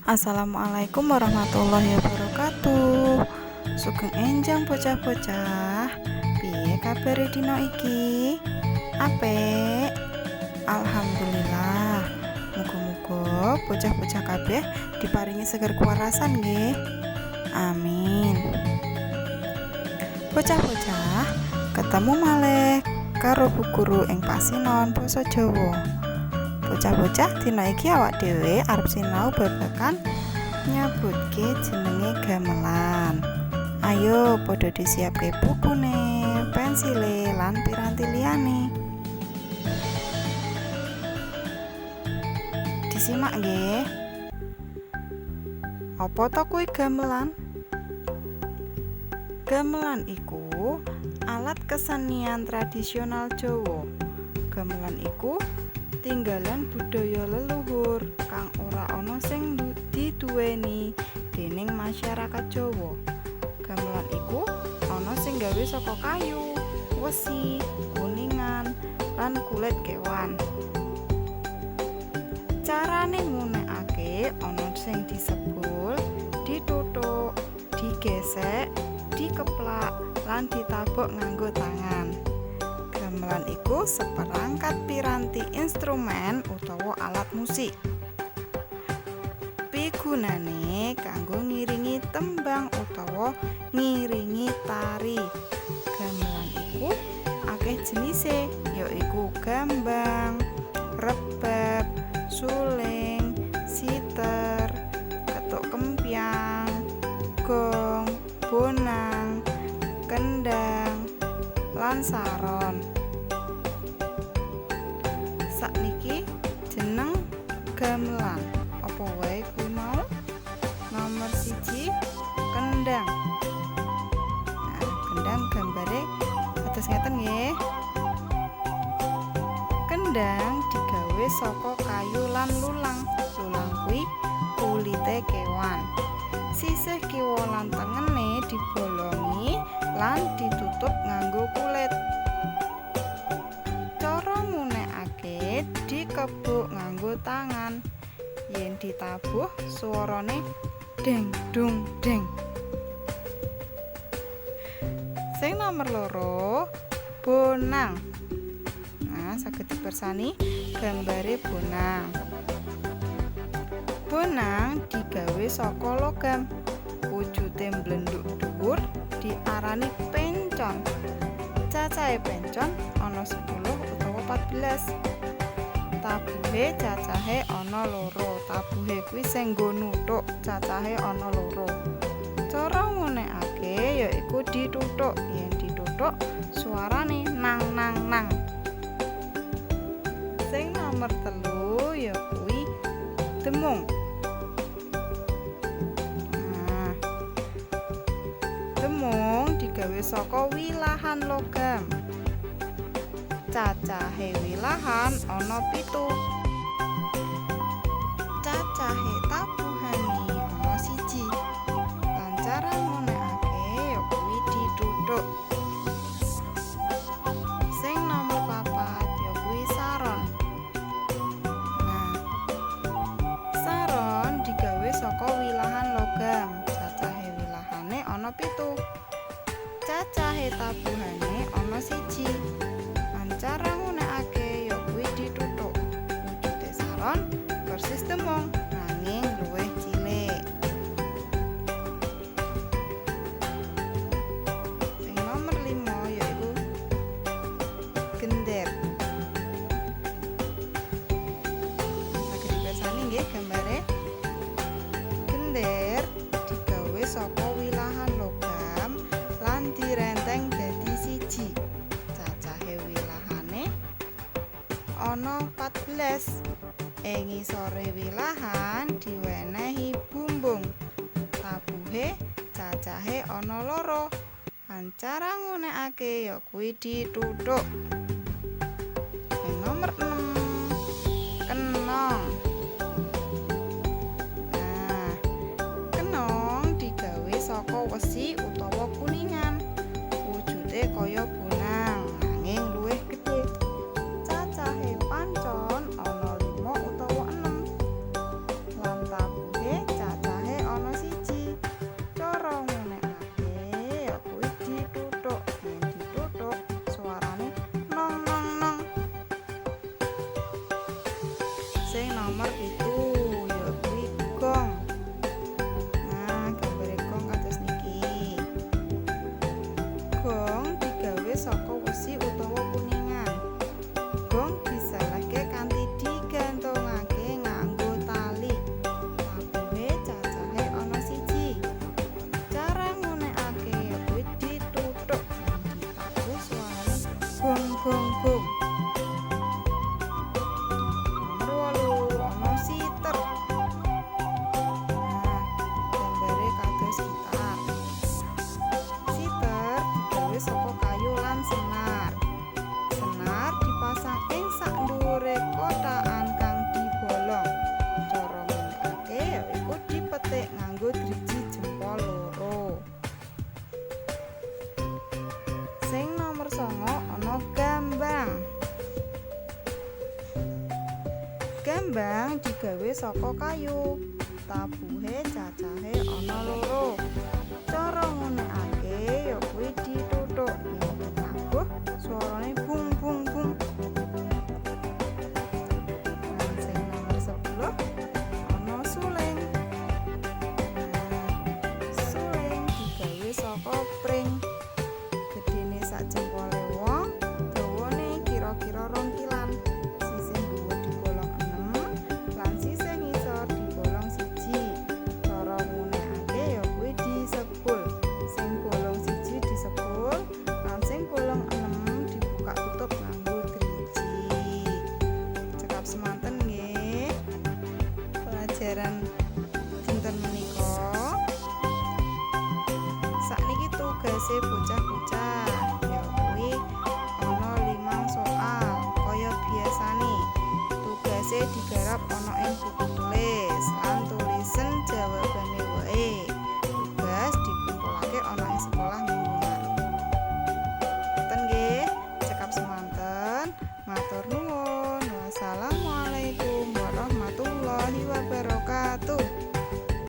Assalamualaikum warahmatullahi wabarakatuh. Sugeng enjang bocah-bocah. Piye kabare dina iki? Apik. Alhamdulillah. Muga-muga bocah-bocah kabeh diparingi seger kewarasan nggih. Amin. Bocah-bocah, ketemu malih karo Bu Guru ing Pasinon Basa Jawa. Bocah-bocah, dina iki awak dhewe arep sinau babagan nyebutke jenenge gamelan. Ayo padha disiapke bukune, pensile lan piranti liyane. Disimak nggih. Apa to kuwi gamelan? Gamelan iku alat kesenian tradisional Jawa. Gamelan iku tinggalan budaya leluhur kang ora ana sing diduweni dening masyarakat Jawa. Gamelan iku ana sing gawe saka kayu, wesi, kuningan, lan kulit kewan. Carane ngunekake ana sing disebul, dituthuk, digesek, dikeplak, lan ditabuk nganggo tangan. Gamelan iku seperangkat piranti instrumen utawa alat musik. Pigunane kanggo ngiringi tembang utawa ngiringi tari. Gamelan iku akeh jenise, yaiku gambang, rebab, suling, siter, ketuk kempyang, gong, bonang, kendang, lan saron. Sakniki jeneng gamelan apa wae kuwi mau? Nomor 1 kendang. Nah, kendang gambare kados ngeten nggih. Kendang digawe saka kayu lan lulang. Lulang kuwi kulite kewan. Sisih kiwa lan tengene dibolongi lan ditutup nganggo kulit. Cara ngunekake dikebuk nganggo tangan. Yen ditabuh suarane deng dung deng. Sing nomor 2 bonang. Nah, saged dipersani gambare bonang. Bonang digawe saka logam. Wujude mblenduk dhuwur diarani pencon. Cacahe pencon ana 10 utawa 14. Tabuhe cacahe ana 2. Tabuhe kuwi sing nggo nuthuk, cacahe ana 2. Cara ngunekake yaiku dituthuk. Yen dituthuk suarane nang nang nang. Sing nomor 3 ya kuwi demung. Nah, demung digawe saka wilahan logam. Cacahe wilahan ana 7. Cacahe tabuhane ana 1. Lan cara ngunekake ya kuwi dituthuk. Sing nomor 4 ya kuwi saron. Nah, saron digawe saka wilahan logam. Cacahe wilahane ana 7. Cacahe tabuhane ana 1. Cara ngunekake ya kuwi dituthuk. Wujude saron persis demung nanging luwih cilik. Sing nomor 5 yaiku gender. Saged dipersani nggih gambare. Gender digawe saka wilahan logam lan direnteng dadi 1. Cacahe wilahane ana 14. Ing ngisore wilahan diwenehi bumbung. Tabuhe cacahe ana 2. Cara ngunekake ya kuwi dituthuk. Yang nomor 6 kenong. Nah, kenong digawe saka wesi utawa kuningan. Wujude kaya bonang nanging luwih gedhe. Cacahe pancon ana 5 utawa 6. Lan tabuhe jagung. Nomor 8 ana siter. Nah, gambare kados gitar. Siter digawe saka kayu lan senar. Senar dipasang ing sak ndhuwure kotakan kang dibolong. Cara menekake yaiku dipetik nganggo driji jempol loro. Sing nomor 9 ana gambang. Gambang digawe saka kayu. Tabuhe cacahe ana loro. Cara ngunekake ya kuwi dituthuk. Yen ditabuh suarane bung bung bung. Lan sing nomor 10 ana suling. Suling digawe saka pring. Gedene sak jempole wong, dawane kira-kira 2 kilan. Sisih dhuwur digolong 6 lan sisih ngisor digolong 1. Cara ngunekake ya kuwi disebul. Sing bolong 1 disebul lan sing bolong 6 dibuka tutup nganggo driji. Cekap semanten nggih. Pelajaran dinten menika. Sakniki tugase bocah-bocah ya kuwi ana 5 soal kaya biasane. Tugase digarap ana ing buku tulis.